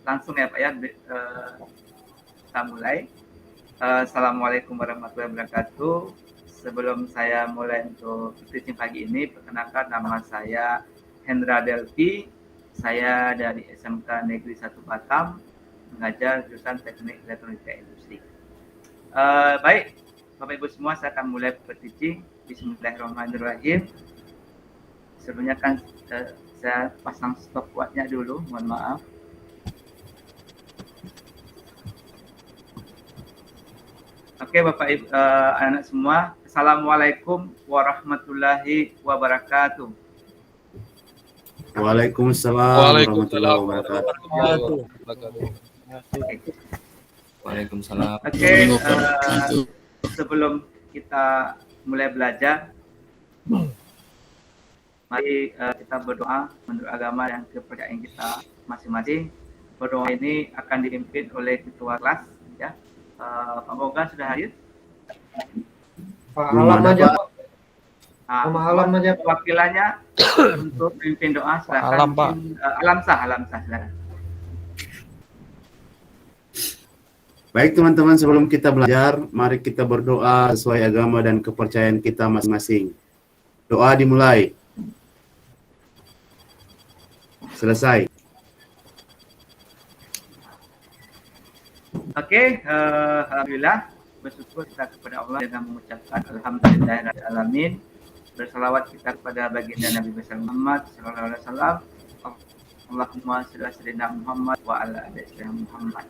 Langsung ya Pak ya, kita mulai. Assalamualaikum warahmatullahi wabarakatuh. Sebelum saya mulai untuk teaching pagi ini, perkenalkan nama saya Hendra Delvi. Saya dari SMK Negeri 1 Batam, mengajar jurusan Teknik Elektronika Industri. Baik, Bapak Ibu semua, saya akan mulai teaching. Bismillahirrahmanirrahim. Sebelumnya kan saya pasang stopwatchnya dulu, mohon maaf. Oke Bapak Ibu, anak semua, Assalamualaikum warahmatullahi wabarakatuh. Waalaikumsalam warahmatullahi wabarakatuh. Waalaikumsalam. Oke, sebelum kita mulai belajar, mari kita berdoa menurut agama dan kepercayaan kita masing-masing. Berdoa ini akan dipimpin oleh ketua kelas, ya. Pak Boga sudah hadir? Pak Alam aja, Pak. Nama Alam aja, Pak. Wakilannya untuk memimpin doa, silakan. Alam, Pak. Alam sah, silakan. Baik teman-teman, sebelum kita belajar, mari kita berdoa sesuai agama dan kepercayaan kita masing-masing. Doa dimulai. Selesai. Oke, alhamdulillah, bersyukur kita kepada Allah dengan mengucapkan alhamdulillahirrahmanirrahim. Bersalawat kita kepada baginda Nabi besar Muhammad sallallahu alaihi wasallam. Allahumma shalli ala sayyidina Muhammad wa ala ali sayyidina Muhammad.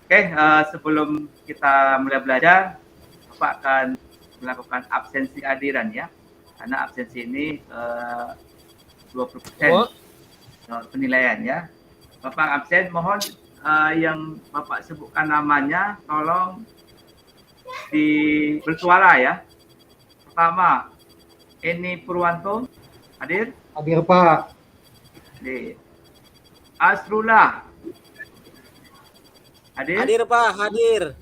Oke, sebelum kita mulai belajar, Bapak akan melakukan absensi hadiran ya. Karena absensi ini 20% penilaian ya. Bapak absen, mohon yang Bapak sebutkan namanya tolong bersuara ya. Pertama, Eni Purwanto, hadir? Hadir, Pak. Hadir. Asrullah, hadir? Hadir, Pak, hadir.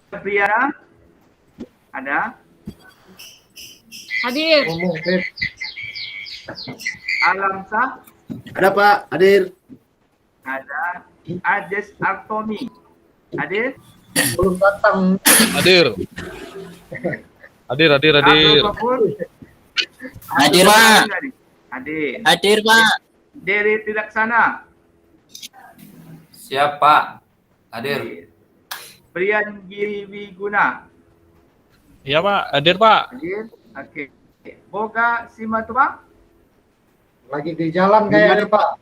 Febriana, ada? Hadir. Ngomong, Feb. Alamsah, Ada Pak, hadir. ada. Ajes Artomi, hadir? Belum datang. Hadir. Abdul Ghafur, Hadir, Pak. hadir. Hadir, Pak. Deri Tilaksana, Siap, Pak. Hadir. Brian Giri Wiguna, Iya, Pak. Hadir, Pak. hadir. Oke. Boga Simatubang. Lagi di jalan kayaknya, Pak.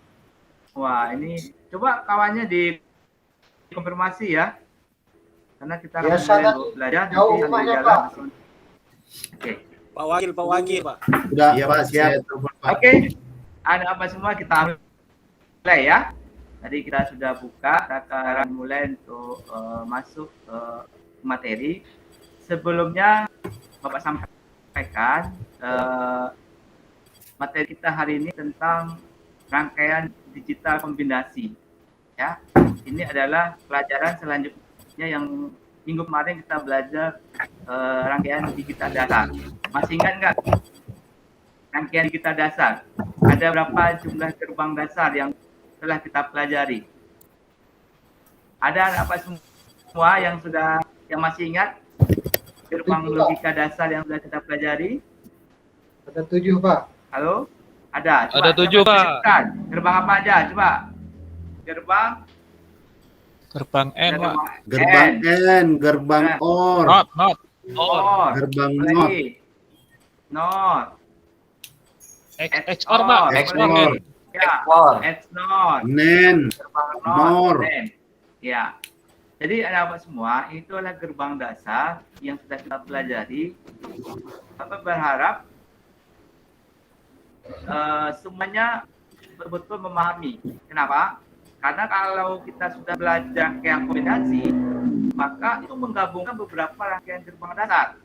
Wah, ini coba kawannya dikonfirmasi ya. Karena kita akan Biasa mulai kan? belajar Jauh nanti sambil rumahnya, jalan Pak. langsung. Oke. Pak Wakil, Pak. Sudah, iya Pak, siap. Oke. Ada apa semua kita mulai ya. Tadi kita sudah buka, kita akan mulai untuk masuk ke materi. Sebelumnya Bapak sampaikan materi kita hari ini tentang rangkaian digital kombinasi. Ya, ini adalah pelajaran selanjutnya yang minggu kemarin kita belajar rangkaian digital dasar. Masih ingat nggak rangkaian digital dasar? Ada berapa jumlah gerbang dasar yang telah kita pelajari? Ada apa semua yang masih ingat gerbang logika dasar yang sudah kita pelajari? Ada 7, Pak. Halo? Ada. Coba, Ada 7, Pak. sebutkan. Gerbang apa aja? Coba. Gerbang N, Pak. Gerbang N, gerbang OR, Not. OR. gerbang Apa NOT, lagi? NOT. XOR, Pak. XOR, Ya. XOR. XNOT. NAND, Gerbang NOR. NOR. Ya. Jadi ada apa semua? Itu adalah gerbang dasar yang sudah kita pelajari. Bapak berharap semuanya betul-betul memahami. Kenapa? Karena kalau kita sudah belajar rangkaian kombinasi, maka itu menggabungkan beberapa rangkaian gerbang dasar.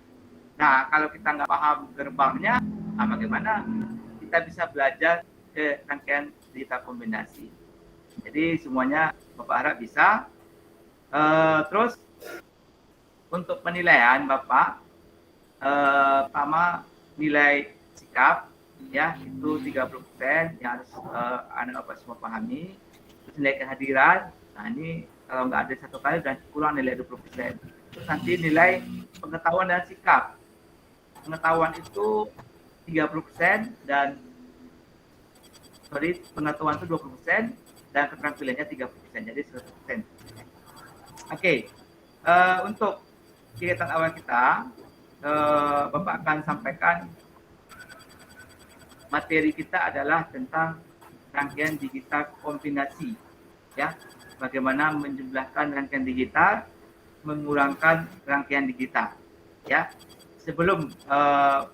Nah, kalau kita nggak paham gerbangnya, bagaimana kita bisa belajar ke rangkaian digital kombinasi? Jadi semuanya Bapak harap bisa. Terus untuk penilaian Bapak, pertama nilai sikap, ya, itu 30% yang harus anak bapak semua pahami. Terus nilai kehadiran, nah ini kalau nggak ada satu kali dan kurang nilai 20%. Terus nanti nilai pengetahuan dan sikap. Pengetahuan itu 30% dan pengetahuan itu 20% dan keterampilannya 30%, jadi 100%. Oke. Untuk kegiatan awal kita, Bapak akan sampaikan materi kita adalah tentang rangkaian digital kombinasi, ya, bagaimana menjumlahkan rangkaian digital, mengurangkan rangkaian digital, ya. Sebelum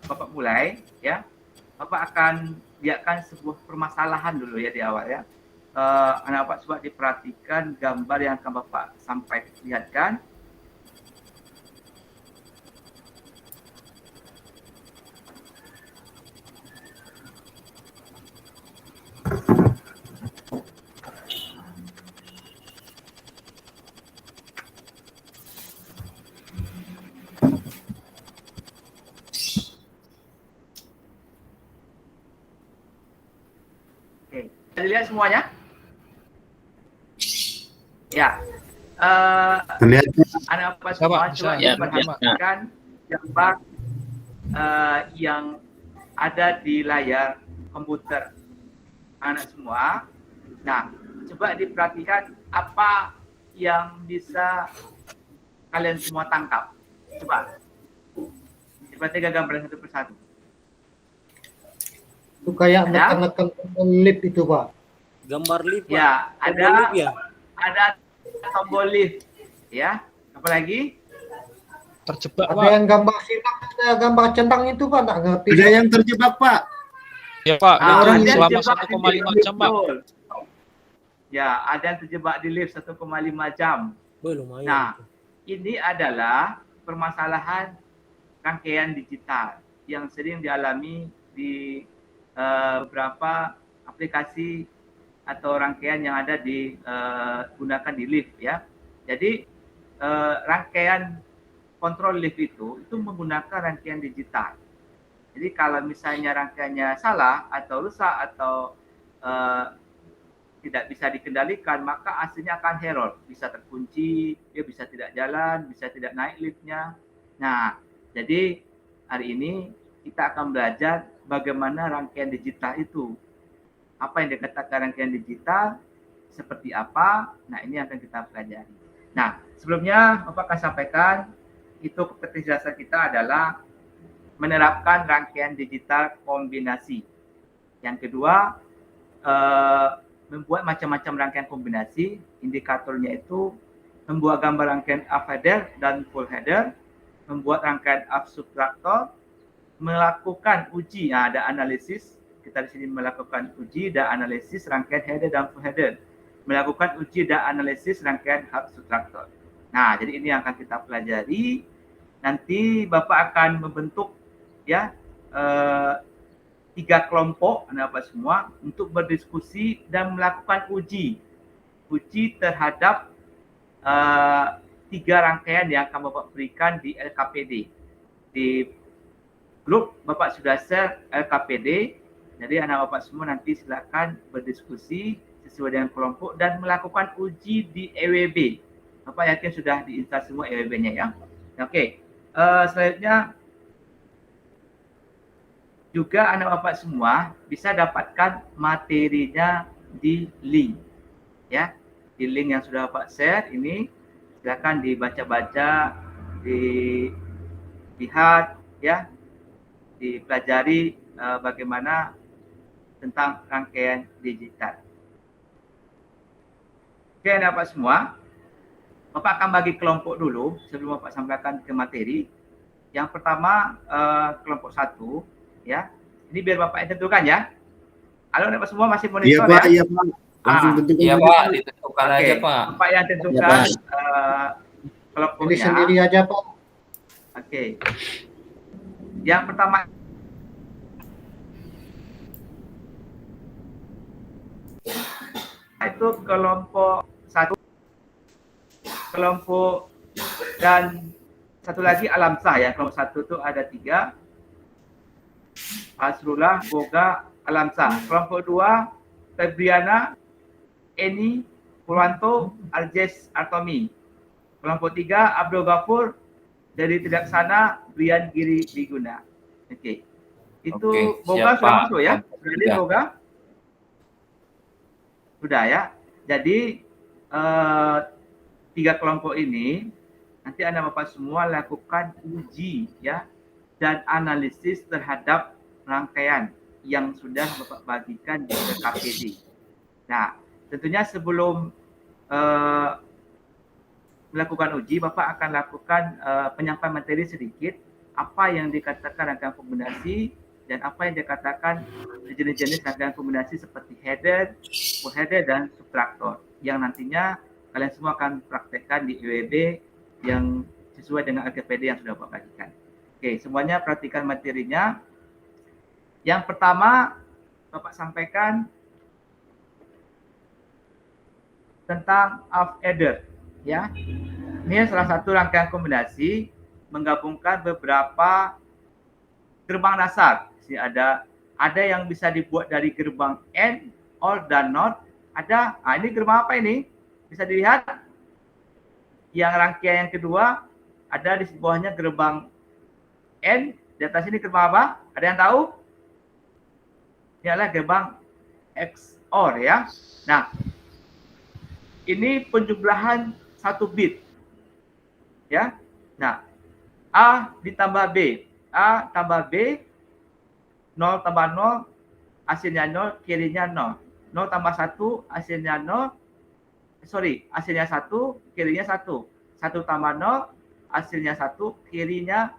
Bapak mulai, ya, Bapak akan lihatkan sebuah permasalahan dulu ya di awal ya. Anak Bapak coba diperhatikan gambar yang akan Bapak sampai lihatkan. Oke, bisa dilihat semuanya? Ya. Terlihat Anak Bapak Bisa, semua Pak. coba Bisa. Ya, diperhatikan gambar yang ada di layar komputer anak semua. Nah, coba diperhatikan apa yang bisa kalian semua tangkap. Coba diperhatikan gambar satu persatu. Itu kayak Ada? neken-neken tombol lift itu, Pak. Gambar lift, Pak. Ya, Tombol lift ya. ada tombol lift, ya. Apalagi? Terjebak, Ada Pak. yang gambar silang, ada gambar centang itu, Pak, tak ngerti. ada yang terjebak, Pak. Ya, Pak. Ah, Itu ada yang selama terjebak 1,5 di lift, jam, Pak. betul. Ya, ada yang terjebak di lift 1,5 jam. Lumayan. Nah, itu. ini adalah permasalahan rangkaian digital yang sering dialami di beberapa aplikasi atau rangkaian yang ada digunakan di lift ya. Jadi rangkaian kontrol lift itu menggunakan rangkaian digital. Jadi kalau misalnya rangkaiannya salah atau rusak atau tidak bisa dikendalikan, maka aslinya akan error, bisa terkunci, dia bisa tidak jalan, bisa tidak naik liftnya. Nah, jadi hari ini kita akan belajar bagaimana rangkaian digital itu. Apa yang dikatakan rangkaian digital, seperti apa, nah ini akan kita pelajari. Nah, sebelumnya Bapak akan sampaikan, itu kompetisi dasar kita adalah menerapkan rangkaian digital kombinasi. Yang kedua, membuat macam-macam rangkaian kombinasi. Indikatornya itu membuat gambar rangkaian up header dan full header, membuat rangkaian up subtraktor, melakukan uji, nah, ada analisis. Kita di sini melakukan uji dan analisis rangkaian header dan full header, melakukan uji dan analisis rangkaian hub subtraktor. Nah, jadi ini yang akan kita pelajari. Nanti Bapak akan membentuk ya 3 kelompok anak Bapak semua untuk berdiskusi dan melakukan uji terhadap 3 rangkaian yang akan Bapak berikan di LKPD. Di grup Bapak sudah share LKPD, jadi anak Bapak semua nanti silakan berdiskusi sesuai dengan kelompok dan melakukan uji di EWB. Bapak yakin sudah diinstal semua EWB-nya ya? Oke. Selanjutnya juga anak Bapak semua bisa dapatkan materinya di link ya, di link yang sudah Bapak share ini. Silakan dibaca-baca, dilihat ya, dipelajari bagaimana tentang rangkaian digital. Oke anak Bapak semua, Bapak akan bagi kelompok dulu sebelum Bapak sampaikan ke materi. Yang pertama kelompok 1 ya. Ini biar Bapak yang tentukan ya. Halo Bapak semua masih Iya, monitor Pak. ya? Iya, Pak. Langsung tentukan Iya, aja, Pak. Ditentukan Oke, aja, Pak. Bapak yang tentukan Pilih kelompoknya. sendiri aja, Pak. Oke. Yang pertama itu kelompok 1, kelompok dan satu lagi alam sah ya. Kelompok 1 itu ada 3. Asrullah, Boga, Alamsa. Kelompok 2, Febriana, Eni, Purwanto, Aljes, Artomi. Kelompok 3, Abdul Ghafur, dari Tilaksana, Brian Giri Biguna. Okey. Itu Oke, Boga siap, sudah Pak. masuk ya? Kelompok Sudah tiga. Boga? Sudah ya. Jadi 3 kelompok ini nanti Anda Bapak semua lakukan uji ya dan analisis terhadap rangkaian yang sudah Bapak bagikan di KPD. Nah, tentunya sebelum melakukan uji, Bapak akan lakukan penyampaian materi sedikit apa yang dikatakan rangkaian kombinasi dan apa yang dikatakan jenis-jenis rangkaian kombinasi seperti header, co-header, dan subtraktor yang nantinya kalian semua akan praktekkan di IWB yang sesuai dengan LKPD yang sudah Bapak bagikan. Oke, semuanya perhatikan materinya. Yang pertama, Bapak sampaikan tentang half-adder. Ya, ini salah satu rangkaian kombinasi menggabungkan beberapa gerbang dasar. Jadi ada yang bisa dibuat dari gerbang AND, OR, dan NOT. Ada, ini gerbang apa ini? Bisa dilihat. Yang rangkaian yang kedua ada di bawahnya gerbang AND. Di atas ini gerbang apa? Ada yang tahu? Ini adalah gerbang XOR ya. Nah, ini penjumlahan 1 bit. Ya. Nah, A ditambah B. A tambah B, 0 tambah 0, hasilnya 0, kirinya 0. 0 tambah 1, hasilnya 0. Hasilnya 1, kirinya 1. 1 tambah 0, hasilnya 1, kirinya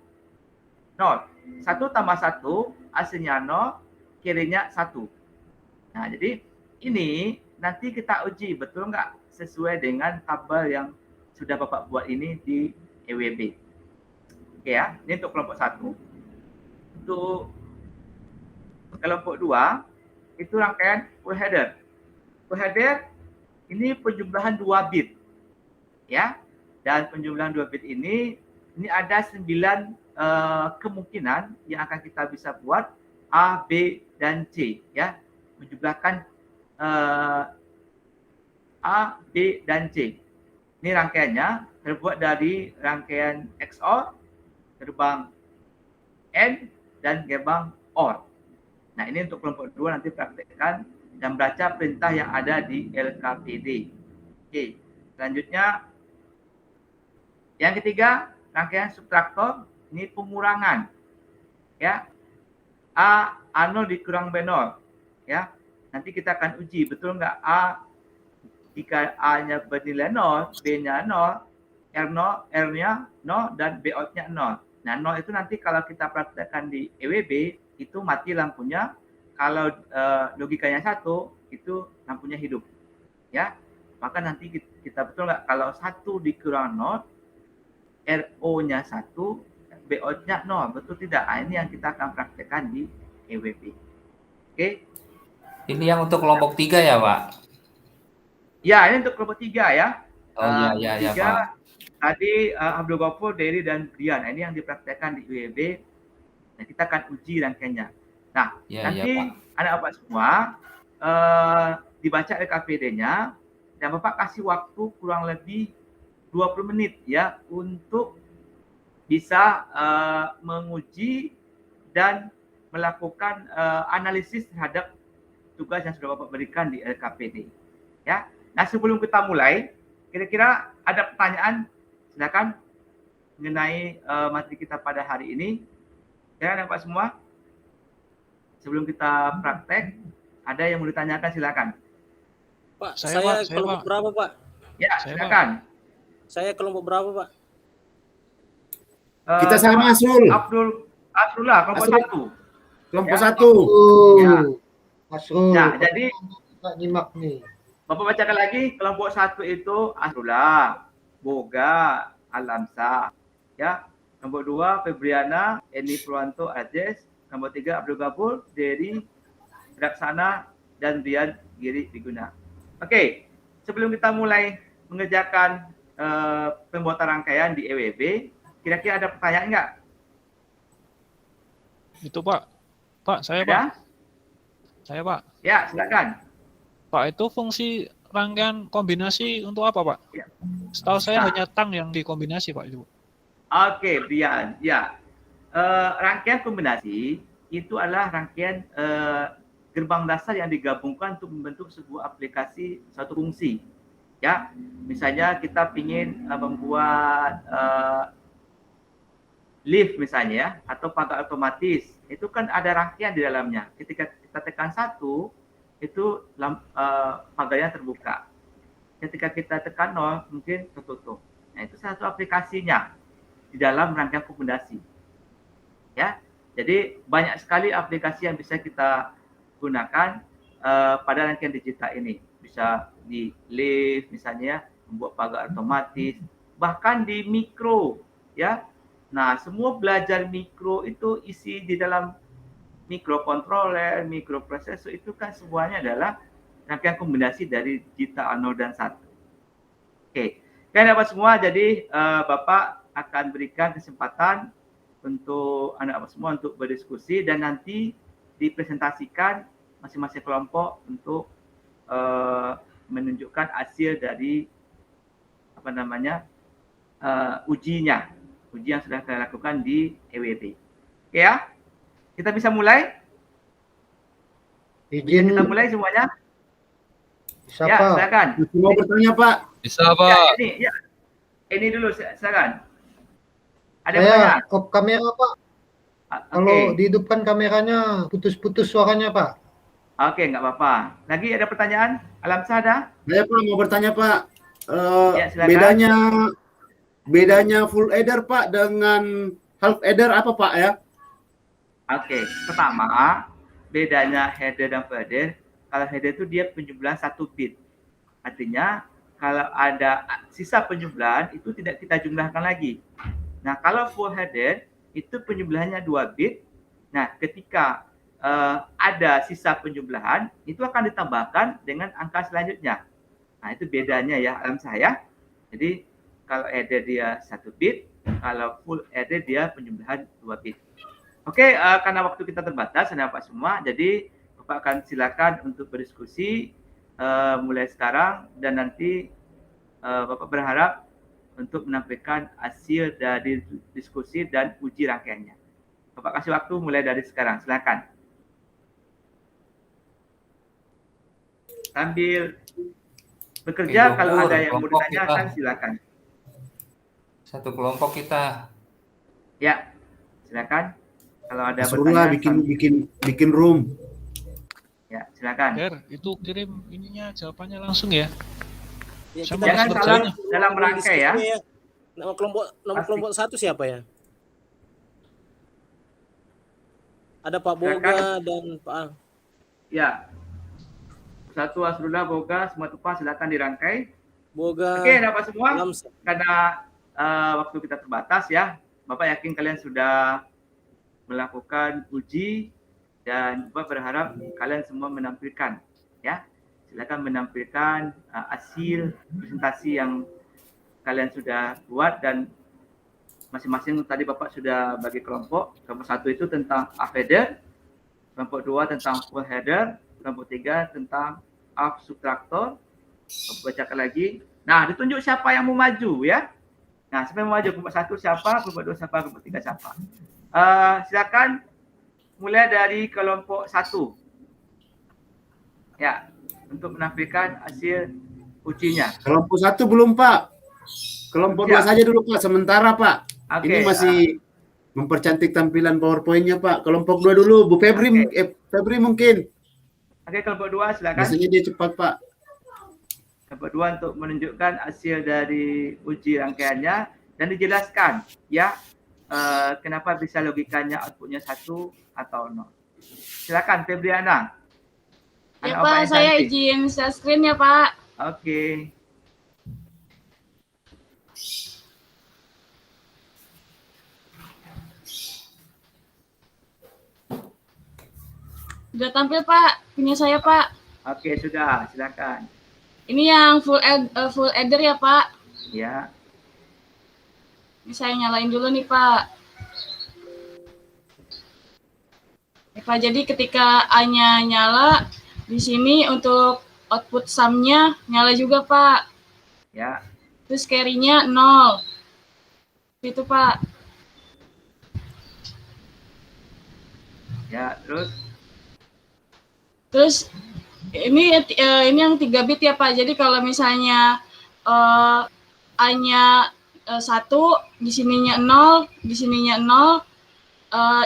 0. 1 tambah 1, hasilnya 0, kirinya 1. Nah, jadi ini nanti kita uji betul nggak sesuai dengan tabel yang sudah Bapak buat ini di EWB. Oke ya, ini untuk kelompok 1. Untuk kelompok 2, itu rangkaian full header. Full header ini penjumlahan 2 bit. Ya. Dan penjumlahan 2 bit ini ada 9 kemungkinan yang akan kita bisa buat A, B, dan C ya. Menjumlahkan A, B, dan C. Ini rangkaiannya terbuat dari rangkaian XOR, gerbang AND, dan gerbang OR. Nah, ini untuk kelompok 2 nanti praktekkan dan baca perintah yang ada di LKPD. Oke, selanjutnya yang ketiga, rangkaian subtraktor, ini pengurangan. Ya. A0 dikurang B0. Ya. Nanti kita akan uji betul nggak A jika A-nya bernilai 0, B-nya 0, R-nya 0, dan B-out-nya 0. Nah, 0 itu nanti kalau kita praktekkan di EWB, itu mati lampunya. Kalau logikanya 1, itu lampunya hidup. Ya, maka nanti kita betul nggak kalau 1 dikurang 0, RO-nya 1, B-out-nya 0. Betul tidak? Ini yang kita akan praktekkan di EWB. Oke. Ini yang untuk kelompok 3 ya, Pak? Ya, ini untuk kelompok 3 ya. Oh iya, Tiga, Pak. tadi Abdul Ghafur, Dery, dan Brian. Ini yang dipraktekkan di UEB. Nah, kita akan uji rangkaiannya. Nah, nanti anak Bapak semua dibaca LKPD-nya dan Bapak kasih waktu kurang lebih 20 menit ya untuk bisa menguji dan melakukan analisis terhadap tugas yang sudah Bapak berikan di LKPD. Ya. Nah, sebelum kita mulai, kira-kira ada pertanyaan? Silakan mengenai materi kita pada hari ini. Ya, Pak semua. Sebelum kita praktek, ada yang mau ditanyakan, silakan. Pak, Saya, kelompok Pak. berapa, Pak? Ya, silakan. Saya kelompok berapa, Pak? Kita sama Asrul. Asrullah, kelompok 1. Kelompok Ya. 1. Ya. Masrul. Nah, jadi Pak nyimak nih. Bapak bacakan lagi, kelompok 1 itu Asrullah, Boga, Alamsa. Ya. Kelompok 2, Febriana, Eni Purwanto, Aljes. Kelompok 3, Abdul Ghafur, Dery, Tilaksana, dan Brian Giri Biguna. Oke, sebelum kita mulai mengerjakan pembuatan rangkaian di EWB, kira-kira ada pertanyaan nggak? Itu Pak. Pak, saya Pak. Ada? Saya Pak. Ya, silakan. Pak, itu fungsi rangkaian kombinasi untuk apa Pak? Ya. Setahu saya Nah. hanya tang yang dikombinasi Pak itu. Oke, Brian. Ya, rangkaian kombinasi itu adalah rangkaian gerbang dasar yang digabungkan untuk membentuk sebuah aplikasi satu fungsi. Ya, misalnya kita ingin membuat lift misalnya ya, atau pagar otomatis, itu kan ada rangkaian di dalamnya. Ketika kita tekan satu, itu pagarnya terbuka. Ketika kita tekan 0, mungkin tertutup. Nah, itu satu aplikasinya di dalam rangkaian kombinasi. Ya, jadi banyak sekali aplikasi yang bisa kita gunakan pada rangkaian digital ini. Bisa di lift misalnya, membuat pagar otomatis, bahkan di mikro, ya. Nah, semua belajar mikro itu isi di dalam mikrocontroller, mikroprosesor itu kan semuanya adalah rangkaian kombinasi dari digital 0 dan 1. Oke, kan dapat semua. Jadi Bapak akan berikan kesempatan untuk anak Bapak semua untuk berdiskusi dan nanti dipresentasikan masing-masing kelompok untuk menunjukkan hasil dari ujinya. Uji yang sudah kita lakukan di EWB. Oke ya? Kita bisa mulai? Izin Kita mulai semuanya? bisa Ya, Pak. silakan. Mau bertanya Pak? Bisa Ya, ini dulu silakan. Ada Saya pertanyaan? off kamera Pak. Kalau dihidupkan kameranya putus-putus suaranya Pak. Oke, nggak apa-apa. Lagi ada pertanyaan? Alam Sada? Saya Pak mau bertanya Pak. Ya, silakan. Bedanya full header Pak dengan half header apa Pak ya? Oke, pertama bedanya header dan full header. Kalau header itu dia penjumlahan 1 bit. Artinya kalau ada sisa penjumlahan itu tidak kita jumlahkan lagi. Nah, kalau full header itu penjumlahannya 2 bit. Nah, ketika ada sisa penjumlahan itu akan ditambahkan dengan angka selanjutnya. Nah, itu bedanya ya alam saya. Jadi kalau header dia 1 bit, kalau full header dia penjumlahan 2 bit. Oke, karena waktu kita terbatas, Bapak semua, jadi Bapak akan silakan untuk berdiskusi mulai sekarang dan nanti Bapak berharap untuk menampilkan hasil dari diskusi dan uji rangkaiannya. Bapak kasih waktu mulai dari sekarang, silakan. Sambil bekerja, kalau ada yang mau ditanyakan, silakan. Satu kelompok kita. Ya, silakan. Kalau ada Suruhlah bikin room. Ya, silakan. Itu kirim ininya jawabannya langsung ya. Jangan salah dalam rangkai ya. Nama kelompok 1 siapa ya? Ada Pak Boga dan Pak Al. Ya. Satu Asrullah, Boga, semua tumpah silakan dirangkai. Boga. Oke, dapat semua. Karena waktu kita terbatas ya. Bapak yakin kalian sudah melakukan uji dan Bapak berharap kalian semua menampilkan ya. Silakan menampilkan hasil presentasi yang kalian sudah buat dan masing-masing tadi Bapak sudah bagi kelompok. Kelompok 1 itu tentang half header, kelompok 2 tentang full header, kelompok 3 tentang half subtractor. Bacakan lagi. Nah, ditunjuk siapa yang mau maju ya. Nah, siapa yang mau maju? Kelompok 1 siapa, kelompok 2 siapa, kelompok 3 siapa. Silakan mulai dari kelompok 1. Ya, untuk menampilkan hasil ujinya. Kelompok 1 belum Pak. Kelompok 2 saja dulu Pak, sementara Pak. Oke, ini masih mempercantik tampilan PowerPoint-nya Pak. Kelompok 2 dulu, Bu Febri, Febri mungkin. Oke, kelompok 2 silakan. Biasanya dia cepat Pak. Kelompok 2 untuk menunjukkan hasil dari uji rangkaiannya dan dijelaskan ya kenapa bisa logikanya outputnya 1 atau 0. Silakan Febriana. Ya Pak, saya izin share screen ya Pak. Oke. Sudah tampil Pak, punya saya Pak. Oke, sudah, silakan. Ini yang full header ya Pak. Ya. Ini saya nyalain dulu nih Pak. Ya, Pak, jadi ketika A-nya nyala, di sini untuk output sum-nya nyala juga, Pak. Ya, Terus carry-nya 0. Itu, Pak. ya, terus Terus ini yang 3 bit ya, Pak. Jadi kalau misalnya A-nya 1, di sininya 0, di sininya 0,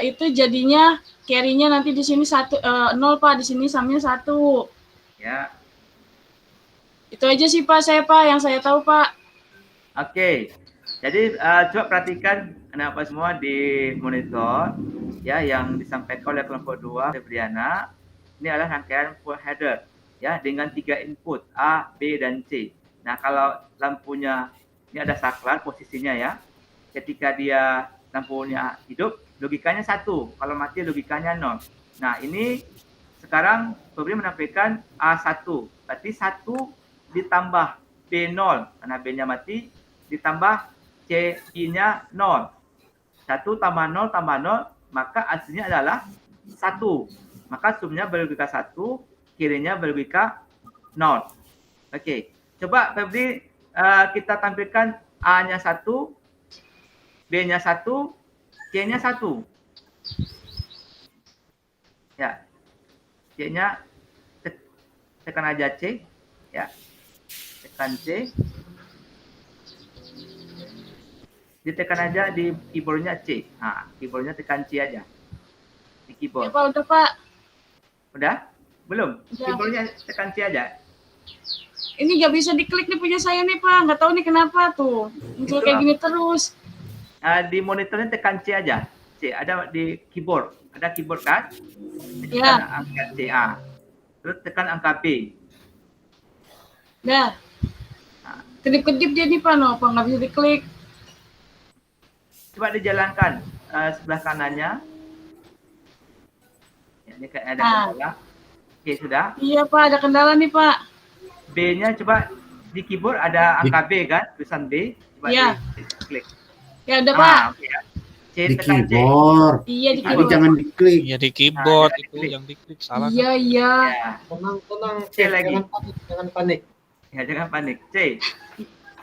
itu jadinya carry-nya nanti di sini 0, Pak. Di sini sum-nya 1. ya. Itu aja sih, Pak, yang saya tahu, Pak. Oke. Jadi coba perhatikan anak-anak semua di monitor ya yang disampaikan oleh kelompok 2 Febriana. Ini adalah rangkaian full header ya dengan 3 input A, B dan C. Nah, kalau lampunya ini ada saklar posisinya ya. Ketika dia lampunya hidup, logikanya 1. Kalau mati logikanya 0. Nah, ini sekarang Febri menampilkan A1. Berarti 1 ditambah B0 karena B-nya mati ditambah CI-nya 0. 1 tambah 0 tambah 0, maka hasilnya adalah 1. Maka sumnya berlogika 1, kirinya berlogika 0. Oke, coba Febri kita tampilkan A-nya 1, B-nya 1, C-nya 1. Ya, C-nya tekan aja C, ya, tekan C. Ditekan aja di keyboardnya C. Nah, keyboardnya tekan C aja. Di Ya, keyboard. Pak, udah, Pak. Udah? Belum? Udah. Keyboardnya tekan C aja. Ini nggak bisa diklik nih punya saya nih, Pak. Nggak tahu nih kenapa tuh. Muncul kayak gini terus. Di monitornya tekan C aja. C ada di keyboard. Ada keyboard kan? Tekan Ya. angka C A. Terus tekan angka B. Dah. Kedip-kedip dia nih, Pak. No, Pak, nggak bisa diklik. Coba dijalankan sebelah kanannya. Ya, ini kayak ada kendala. Oke, sudah. Iya, Pak. Ada kendala nih, Pak. B-nya coba di keyboard ada angka B kan? Tulisan B. Coba Iya. klik. Ya, udah, Pak. Oke, ya. C Di tekan C. keyboard. Iya, di Tadi keyboard. jangan diklik. Ya di keyboard Nah, itu diklik. yang diklik salah. Iya, iya. Ya. Tenang, C lagi. jangan panik. Ya, jangan panik. C.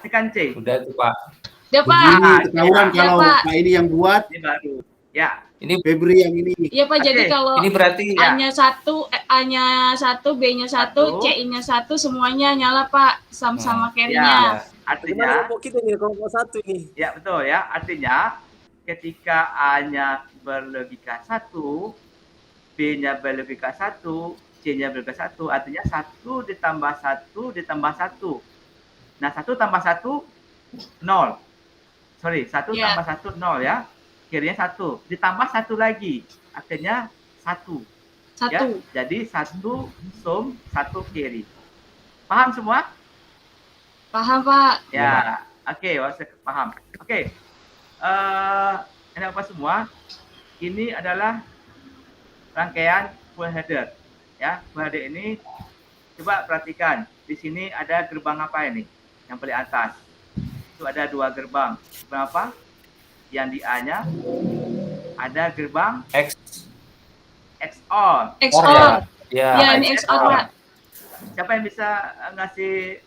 Tekan C. Udah tuh Pak. Udah, Pak. Begini ketahuan Ya, kalau Pak. Pak ini yang buat, Ini baru. Ya. Ini Febri yang ini. Iya, Pak. Jadi Oke. kalau ini berarti Ya. A-nya 1, B-nya 1, 1. C-nya 1, semuanya nyala, Pak. Sama-sama carry-nya. Artinya, Kelompok kita nih, kelompok 1 nih. ya betul ya. Artinya ketika A-nya berlogika 1, B-nya berlogika 1, C-nya berlogika 1, artinya 1 ditambah 1 ditambah 1. Nah, 1 tambah 1, 0. Sorry, 1 Ya. tambah 1, 0 ya. Kirinya 1. Ditambah 1 lagi, artinya 1. 1. Ya, jadi 1 sum, 1 carry. Paham semua? Paham, Pak. Ya, oke, saya paham. Oke, enak apa semua? Ini adalah rangkaian full header. Ya, full header ini coba perhatikan. Di sini ada gerbang apa ini? Yang paling atas. Itu ada 2 gerbang. Gerbang apa? Yang di A-nya ada gerbang X XOR. XOR. ya. Ya, ini XOR, Pak. Siapa yang bisa ngasih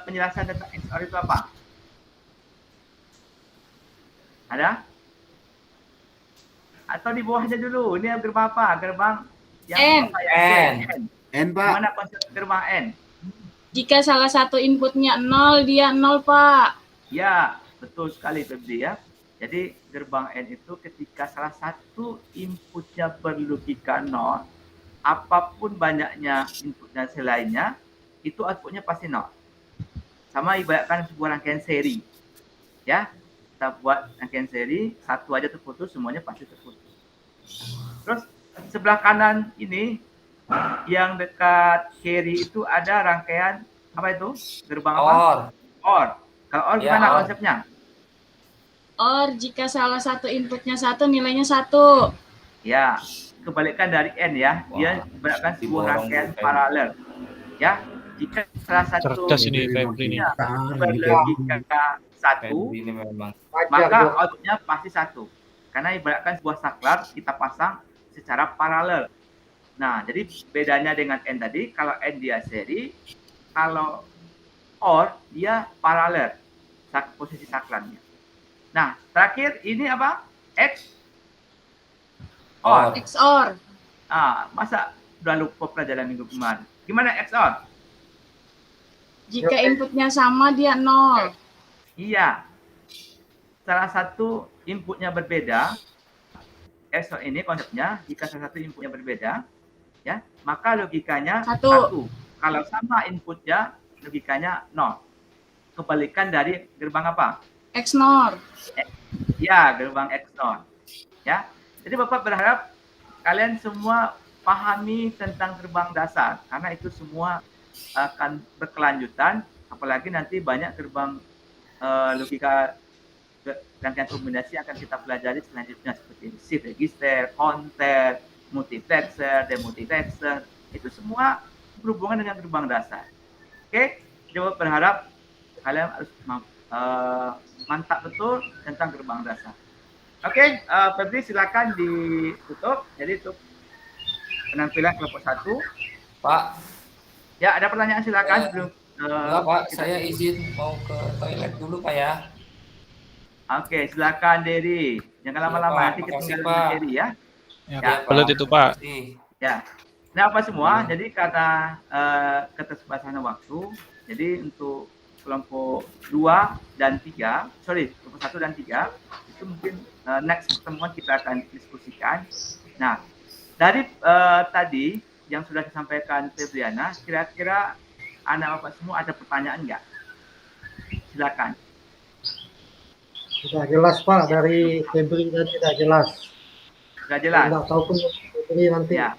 penjelasan tentang XOR itu apa? Ada? Atau di bawahnya dulu. Ini gerbang apa? Gerbang yang N. apa ya? N. N, Pak. Mana konsep gerbang N? Jika salah satu inputnya 0, dia 0, Pak. Ya, betul sekali Febri ya. Jadi gerbang N itu ketika salah satu inputnya berlogika 0, apapun banyaknya inputnya selainnya, itu outputnya pasti 0. Sama ibaratkan sebuah rangkaian seri. Ya, kita buat rangkaian seri, satu aja terputus, semuanya pasti terputus. Terus sebelah kanan ini, yang dekat carry itu ada rangkaian, apa itu? Gerbang apa? OR. OR. Kalau OR Ya, gimana OR. konsepnya? OR jika salah satu inputnya 1, nilainya 1. Ya, kebalikan dari N ya. Dia Wah, ibaratkan sebuah diborong rangkaian gitu. paralel. Ya, jika salah satu Cerdas ini Febri nih. berlogika 1, Febri ini memang. maka outputnya pasti 1. Karena ibaratkan sebuah saklar kita pasang secara paralel. Nah, jadi bedanya dengan N tadi, kalau N dia seri, kalau OR dia paralel posisi saklannya. Nah, terakhir ini apa? X OR. XOR. Masa udah lupa pelajaran minggu kemarin. Gimana XOR? Jika inputnya sama dia 0. Iya. Salah satu inputnya berbeda. XOR ini konsepnya, jika salah satu inputnya berbeda, ya, maka logikanya 1. Kalau sama inputnya, logikanya 0. Kebalikan dari gerbang apa? XNOR. Ya, gerbang XNOR. Ya. Jadi Bapak berharap kalian semua pahami tentang gerbang dasar, karena itu semua akan berkelanjutan, apalagi nanti banyak gerbang logika rangkaian kombinasi akan kita pelajari selanjutnya seperti shift register, counter, multiplexer, demultiplexer, itu semua berhubungan dengan gerbang dasar. Oke, jadi berharap kalian harus mantap betul tentang gerbang dasar. Oke, Febri silakan ditutup. Jadi untuk penampilan kelompok 1. Pak. Ya, ada pertanyaan silakan sebelum. Enggak, Pak, saya izin mau ke toilet dulu, Pak ya. Oke, silakan Dery. Jangan lama-lama, nanti ketinggalan Dery ya. Ya, betul itu Pak. Ya. Nah, apa semua? Jadi karena keterbatasan waktu, jadi untuk kelompok 2 dan 3, kelompok 1 dan 3, itu mungkin next pertemuan kita akan diskusikan. Nah, dari tadi yang sudah disampaikan Febriana, kira-kira anak Bapak semua ada pertanyaan nggak? Silakan. Sudah jelas Pak, dari Febri tadi sudah jelas. Sudah jelas. Tidak tahu pun Febri nanti. Ya.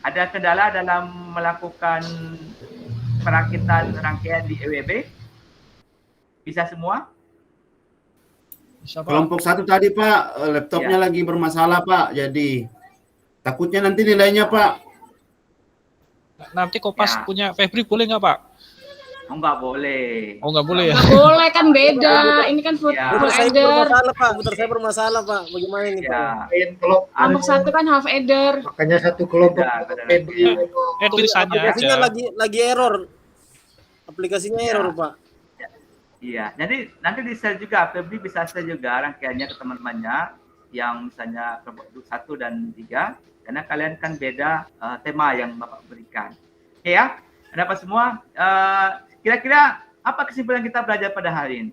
Ada kendala dalam melakukan perakitan rangkaian di EWB? Bisa semua? Bisa, Pak. Kelompok 1 tadi Pak, laptopnya lagi bermasalah Pak, jadi takutnya nanti nilainya Pak. Nanti Kopas punya Febri boleh nggak Pak? Oh, nggak boleh. Oh, nggak boleh ya? Nggak boleh, kan beda. Ini kan full Komputer saya header. bermasalah Pak, komputer saya bermasalah Pak. Bagaimana ini Pak? Kelompok 1 kan half header. Makanya satu kelompok Febri. Tulisannya Aplikasinya aja. lagi error. Aplikasinya error Pak. Iya, jadi nanti di share juga, Febri bisa share juga rangkaiannya ke teman-temannya yang misalnya kelompok 1 dan 3, karena kalian kan beda tema yang Bapak berikan. Oke ya, ada apa semua? Kira-kira apa kesimpulan kita belajar pada hari ini?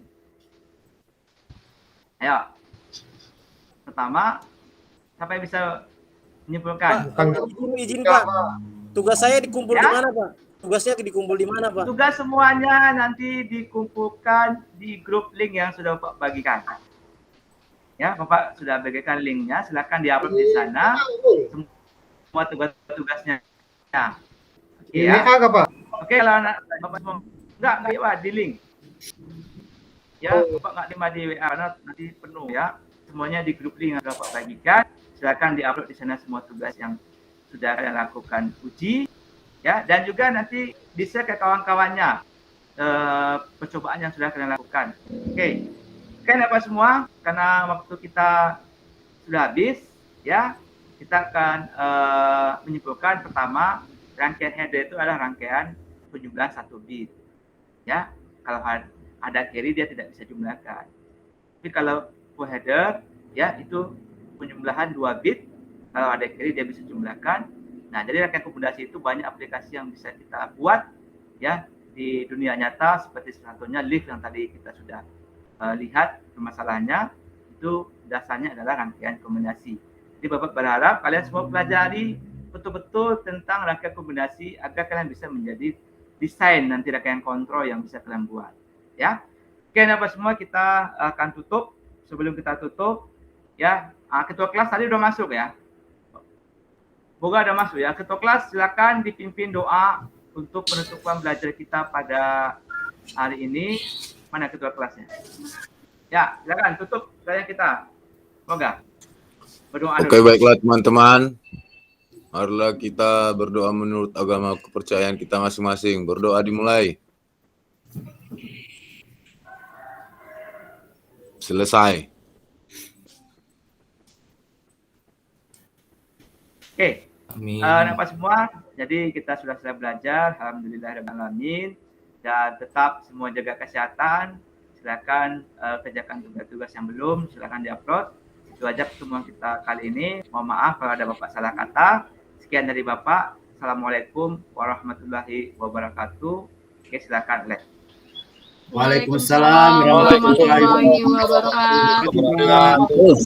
Ayo. Pertama, siapa yang bisa menyimpulkan? Izin Pak. Tugas saya dikumpul di mana Pak? Tugasnya dikumpul di mana Pak? Tugas semuanya nanti dikumpulkan di grup link yang sudah Bapak bagikan. Ya, Bapak sudah bagikan linknya, silakan diupload di sana. Semua tugas-tugasnya. Ya. Oke ya. Pak? Oke, kalau Bapak semua enggak Pak, di link. Ya, Bapak nggak terima di WA karena nanti penuh ya. Semuanya di grup link yang sudah Bapak bagikan. Silakan diupload di sana semua tugas yang sudah kalian lakukan uji. Ya, dan juga nanti di-share ke kawan-kawannya percobaan yang sudah kalian lakukan. Oke. Oke, apa semua? Karena waktu kita sudah habis, ya, kita akan menyimpulkan pertama, rangkaian header itu adalah rangkaian penjumlahan 1 bit. Ya, kalau ada carry dia tidak bisa jumlahkan. Tapi kalau full header, ya, itu penjumlahan 2 bit. Kalau ada carry dia bisa jumlahkan. Nah, jadi rangkaian kombinasi itu banyak aplikasi yang bisa kita buat ya di dunia nyata, seperti salah satunya lift yang tadi kita sudah lihat permasalahannya, itu dasarnya adalah rangkaian kombinasi. Jadi Bapak berharap kalian semua pelajari betul-betul tentang rangkaian kombinasi agar kalian bisa menjadi desain nanti rangkaian kontrol yang bisa kalian buat. Ya, oke, Bapak semua, kita akan tutup. Sebelum kita tutup, ya, ketua kelas tadi udah masuk ya. Boga ada masuk ya. Ketua kelas silakan dipimpin doa untuk penutupan belajar kita pada hari ini. Mana ketua kelasnya? Ya, silakan tutup belajar kita. Boga. Berdoa dulu. Oke, baiklah teman-teman. Marilah kita berdoa menurut agama kepercayaan kita masing-masing. Berdoa dimulai. Selesai. Oke, Amin. Bapak semua, jadi kita sudah selesai belajar, alhamdulillahirrahmanirrahim, dan tetap semua jaga kesehatan. Silakan kerjakan tugas-tugas yang belum, silakan diupload. Itu aja pertemuan kita kali ini. Mohon maaf kalau ada Bapak salah kata. Sekian dari Bapak. Assalamualaikum warahmatullahi wabarakatuh. Oke, silakan live. Waalaikumsalam warahmatullahi wabarakatuh.